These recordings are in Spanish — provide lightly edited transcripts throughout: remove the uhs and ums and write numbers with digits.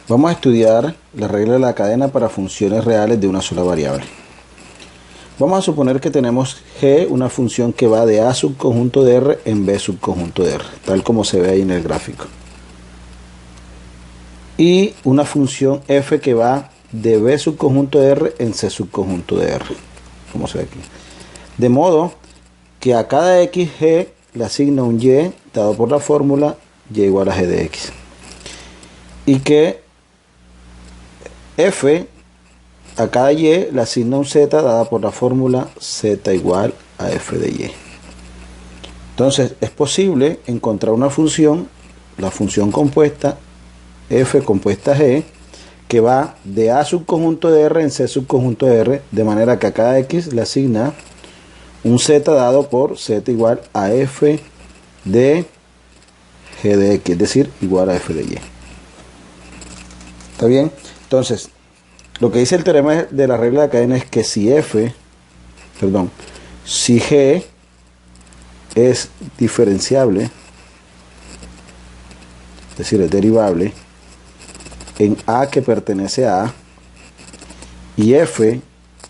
Vamos a estudiar la regla de la cadena para funciones reales de una sola variable. Vamos a suponer que tenemos g, una función que va de a subconjunto de r en b subconjunto de r, tal como se ve ahí en el gráfico. Y una función f que va de b subconjunto de r en c subconjunto de r, como se ve aquí. De modo que a cada xg le asigna un y dado por la fórmula y igual a g de x. Y que f a cada y le asigna un z dada por la fórmula z igual a f de y. Entonces es posible encontrar una función, la función compuesta f compuesta g, que va de a subconjunto de r en c subconjunto de r, de manera que a cada x le asigna un z dado por z igual a f de g de x, es decir, igual a f de y. ¿Está bien? Entonces, lo que dice el teorema de la regla de la cadena es que si g es diferenciable, es decir, es derivable, en a que pertenece a a, y f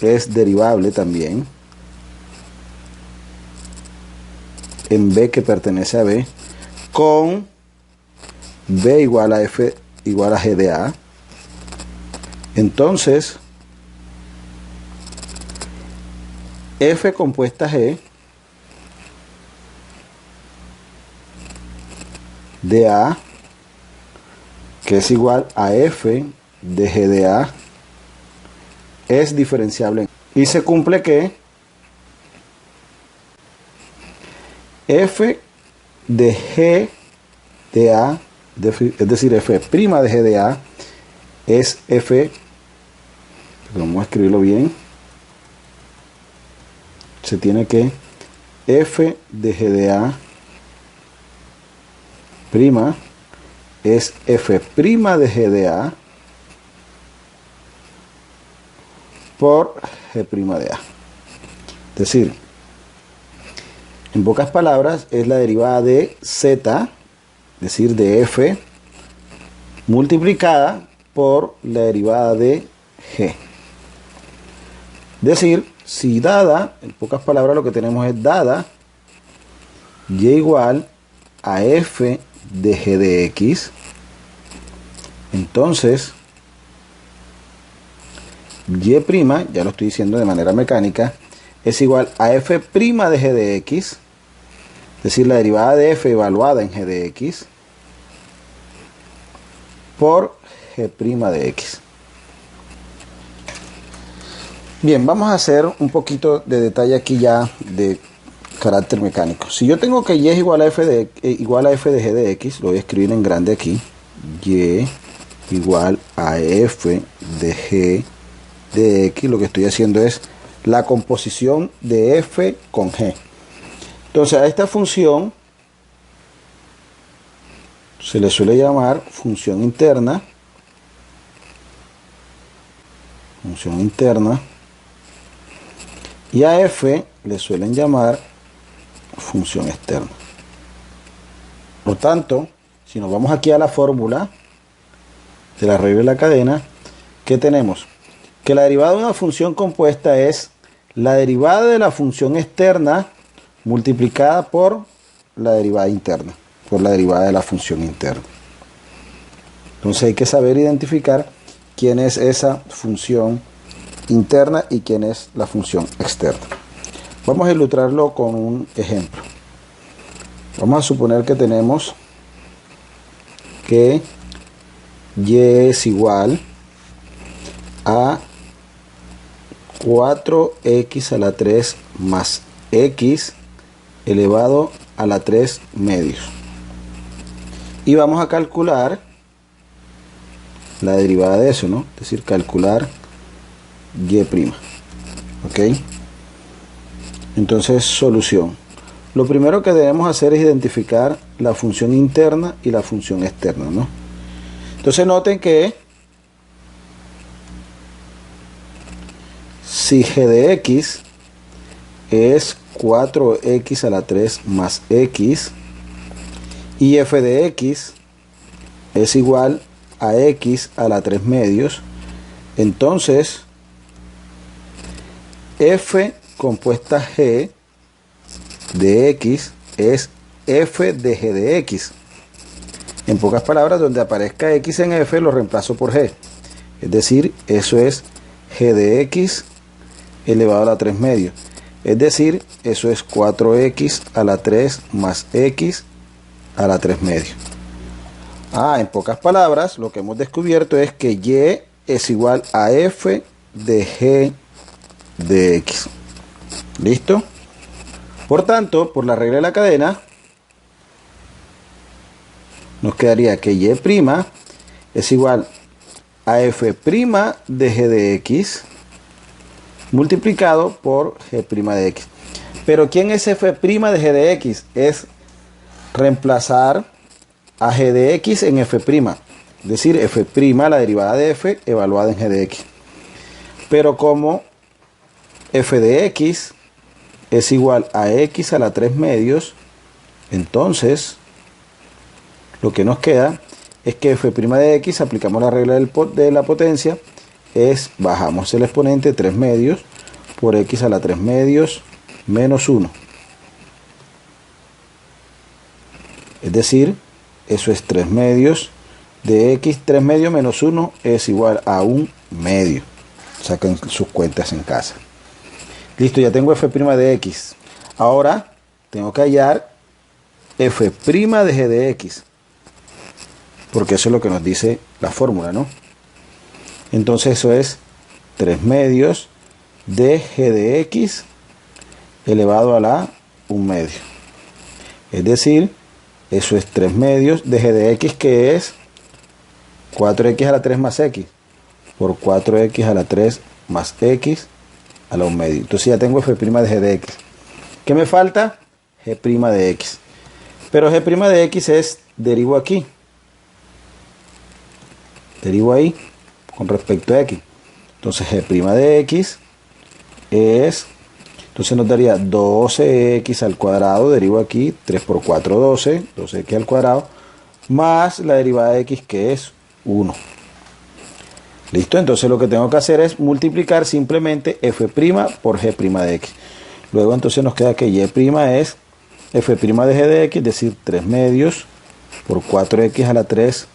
es derivable también en b que pertenece a b, con b igual a f igual a g de a, entonces f compuesta g de a, que es igual a f de g de a, es diferenciable. Y se cumple que f de g de a, es decir, f' de g de a, es f, vamos a escribirlo bien, se tiene que f de g de a prima es f' de g de a por g' de a. Es decir, en pocas palabras, es la derivada de z, es decir, de f, multiplicada por la derivada de g. Es decir, si dada, en pocas palabras lo que tenemos es dada y igual a f de g de x, entonces y', ya lo estoy diciendo de manera mecánica, es igual a f' de g de x, es decir, la derivada de f evaluada en g de x, por g' de x. Bien, vamos a hacer un poquito de detalle aquí ya de carácter mecánico. Si yo tengo que y es igual a f de g de x, lo voy a escribir en grande aquí, y igual a f de g de x, lo que estoy haciendo es la composición de f con g. Entonces a esta función se le suele llamar función interna, y a f le suelen llamar función externa. Por tanto, si nos vamos aquí a la fórmula de la regla de la cadena, ¿qué tenemos? Que la derivada de una función compuesta es la derivada de la función externa multiplicada por la derivada interna, por la derivada de la función interna. Entonces hay que saber identificar quién es esa función interna y quién es la función externa. Vamos a ilustrarlo con un ejemplo. Vamos a suponer que tenemos que y es igual a 4x a la 3 más x elevado a la 3 medios. Y vamos a calcular la derivada de eso, ¿no? Es decir, calcular y'. ¿Ok? Entonces, solución. Lo primero que debemos hacer es identificar la función interna y la función externa, ¿no? Entonces noten que si g de x es 4x a la 3 más x y f de x es igual a x a la 3 medios, entonces f compuesta g de x es f de g de x. En pocas palabras, donde aparezca x en f lo reemplazo por g. Es decir, eso es g de x elevado a la 3 medios. Es decir, eso es 4x a la 3 más x a la 3 medios. En pocas palabras, lo que hemos descubierto es que y es igual a f de g de x. ¿Listo? Por tanto, por la regla de la cadena, nos quedaría que y' es igual a f' de g de x multiplicado por g' de x. Pero ¿quién es f' de g de x? Es reemplazar a g de x en f', es decir, f', la derivada de f evaluada en g de x. Pero como f de x es igual a x a la 3 medios, entonces lo que nos queda es que f' de x, aplicamos la regla de la potencia, bajamos el exponente 3 medios por x a la 3 medios menos 1. Es decir, eso es 3 medios de x, 3 medios menos 1 es igual a 1 medio. Saquen sus cuentas en casa. Listo, ya tengo f' de x. Ahora tengo que hallar f' de g de x, porque eso es lo que nos dice la fórmula, ¿no? Entonces eso es 3 medios de g de x elevado a la 1 medio. Es decir, eso es 3 medios de g de x, que es 4x a la 3 más x, por 4x a la 3 más x a la 1 medio. Entonces ya tengo f' de g de x. ¿Qué me falta? G' de x. Pero g' de x es derivo aquí. Derivo ahí con respecto a x. Entonces g' de x es, entonces nos daría 12x al cuadrado, derivo aquí, 3 por 4, 12, 12x al cuadrado, más la derivada de x, que es 1. Listo, entonces lo que tengo que hacer es multiplicar simplemente f' por g' de x. Luego entonces nos queda que y' es f' de g de x, es decir, 3 medios por 4x a la 3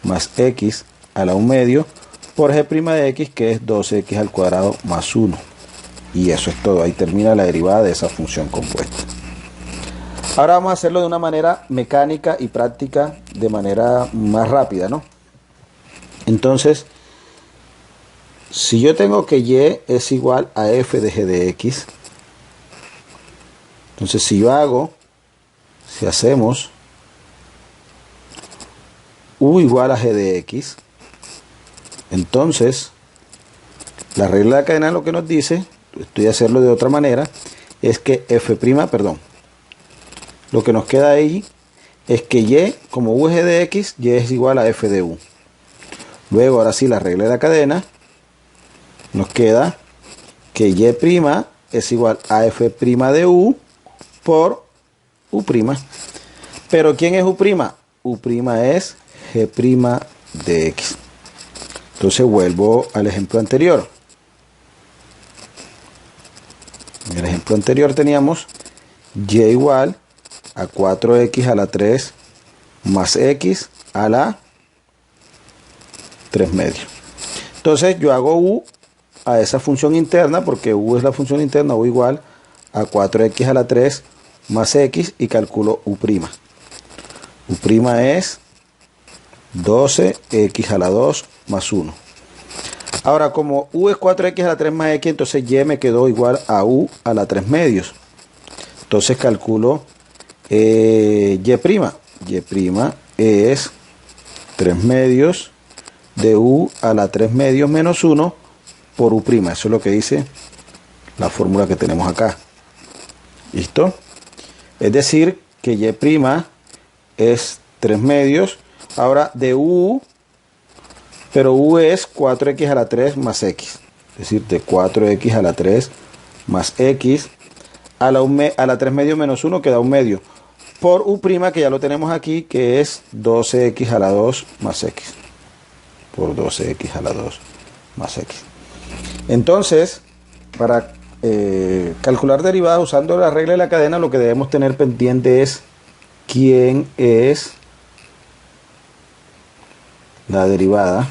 más x a la 1 medio por g' de x, que es 12x al cuadrado más 1. Y eso es todo, ahí termina la derivada de esa función compuesta. Ahora vamos a hacerlo de una manera mecánica y práctica, de manera más rápida, ¿no? Entonces, si yo tengo que y es igual a f de g de x, entonces si hacemos u igual a g de x, entonces la regla de la cadena lo que nos dice, estoy a hacerlo de otra manera, es que lo que nos queda ahí es que y, como u es g de x, y es igual a f de u. Luego, ahora sí, la regla de la cadena, nos queda que y' es igual a f' de u por u'. Pero ¿quién es u'? U' es g' de x. Entonces vuelvo al ejemplo anterior. En el ejemplo anterior teníamos y igual a 4x a la 3 más x a la 3 medios. Entonces yo hago u a esa función interna, porque u es la función interna, u igual a 4x a la 3 más x, y calculo u'. U' es 12x a la 2 más 1. Ahora, como u es 4x a la 3 más x, entonces y me quedó igual a u a la 3 medios. Entonces calculo y'. Y' es 3 medios de u a la 3 medios menos 1 por u'. Eso es lo que dice la fórmula que tenemos acá. ¿Listo? Es decir, que y' es 3 medios. Ahora de u, pero u es 4x a la 3 más x. Es decir, de 4x a la 3 más x a la 3 medios menos 1, que da 1 medio. Por u', que ya lo tenemos aquí, que es 12x a la 2 más x. por 12x a la 2 más x. Entonces, para calcular derivadas usando la regla de la cadena, lo que debemos tener pendiente es quién es la derivada,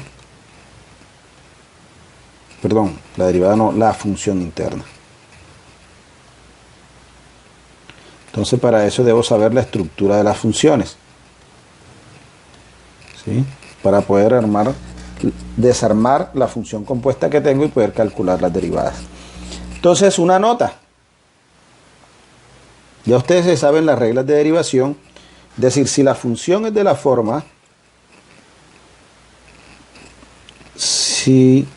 perdón, la derivada no, la función interna. Entonces, para eso debo saber la estructura de las funciones, ¿sí? Para poder desarmar la función compuesta que tengo y poder calcular las derivadas. Entonces, una nota. Ya ustedes saben las reglas de derivación. Es decir, si la función es de la forma, si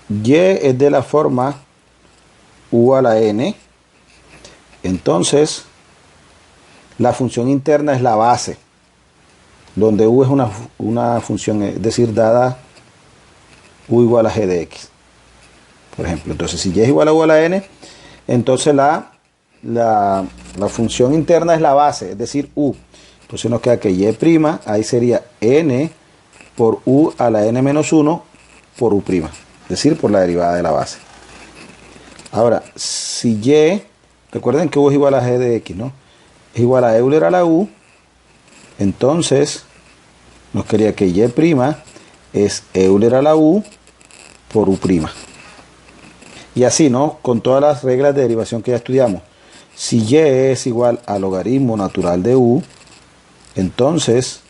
y es de la forma u a la n, entonces la función interna es la base, donde u es una función, es decir, dada u igual a g de x. Por ejemplo, entonces si y es igual a u a la n, entonces la función interna es la base, es decir, u. Entonces nos queda que y', ahí sería n por u a la n menos 1 por u', es decir, por la derivada de la base. Ahora, si y, recuerden que u es igual a g de x, ¿no? Es igual a Euler a la u, entonces nos quedaría que y' es Euler a la u por u'. Y así, ¿no? Con todas las reglas de derivación que ya estudiamos. Si y es igual al logaritmo natural de u, entonces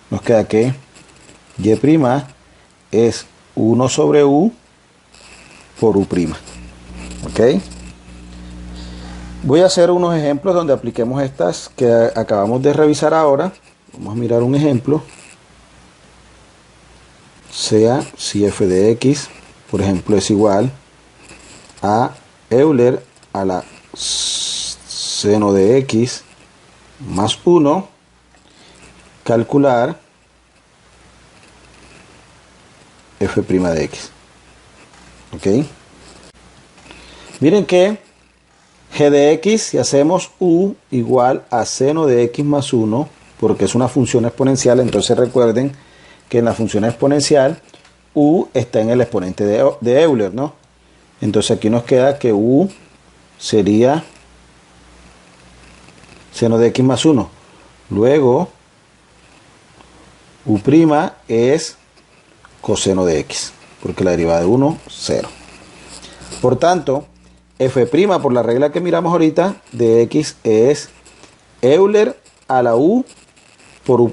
nos queda que y' es 1 sobre u por u'. ¿Ok? Voy a hacer unos ejemplos donde apliquemos estas que acabamos de revisar ahora. Vamos a mirar un ejemplo. Sea si f de x, por ejemplo, es igual a Euler a la seno de x más 1, calcular f' de x. ¿Ok? Miren que g de x, si hacemos u igual a seno de x más 1, porque es una función exponencial, entonces recuerden que en la función exponencial u está en el exponente de Euler, ¿no? Entonces aquí nos queda que u sería seno de x más 1. Luego, u' es coseno de x, porque la derivada de 1, 0. Por tanto, f' por la regla que miramos ahorita de x es Euler a la u por u',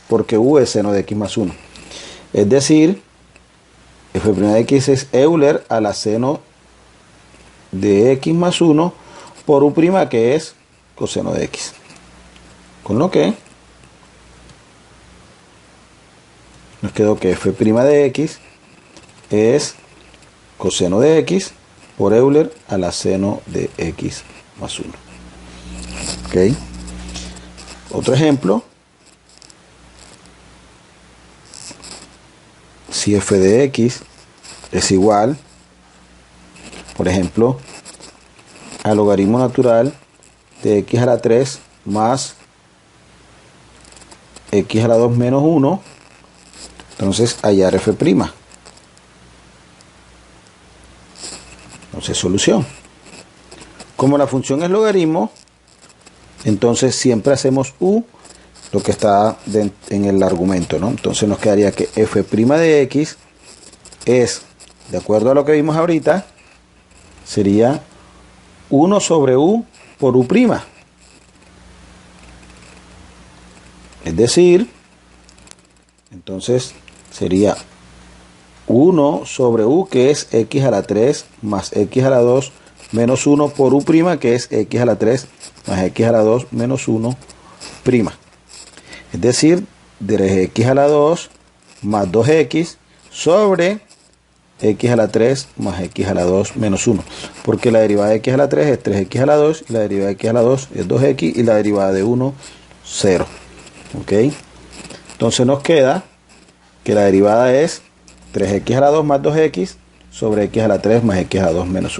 porque u es seno de x más 1. Es decir, f' de x es Euler a la seno de x más 1 por u', que es coseno de x. Con lo que nos quedó que f' de x es coseno de x por Euler a la seno de x más 1. ¿Ok? Otro ejemplo. Si f de x es igual, por ejemplo, al logaritmo natural de x a la 3 más x a la 2 menos 1, entonces hallar f'. Entonces, solución. Como la función es logaritmo, entonces siempre hacemos u, lo que está en el argumento, ¿no? Entonces nos quedaría que f' de x es, de acuerdo a lo que vimos ahorita, sería 1 sobre u por u'. Es decir, entonces sería 1 sobre u, que es x a la 3 más x a la 2 menos 1 por u', que es x a la 3 más x a la 2 menos 1'. Es decir, de x a la 2 más 2x sobre x a la 3 más x a la 2 menos 1. Porque la derivada de x a la 3 es 3x a la 2, y la derivada de x a la 2 es 2x, y la derivada de 1, 0. ¿Ok? Entonces nos queda que la derivada es 3x a la 2 más 2x sobre x a la 3 más x a la 2 menos 1.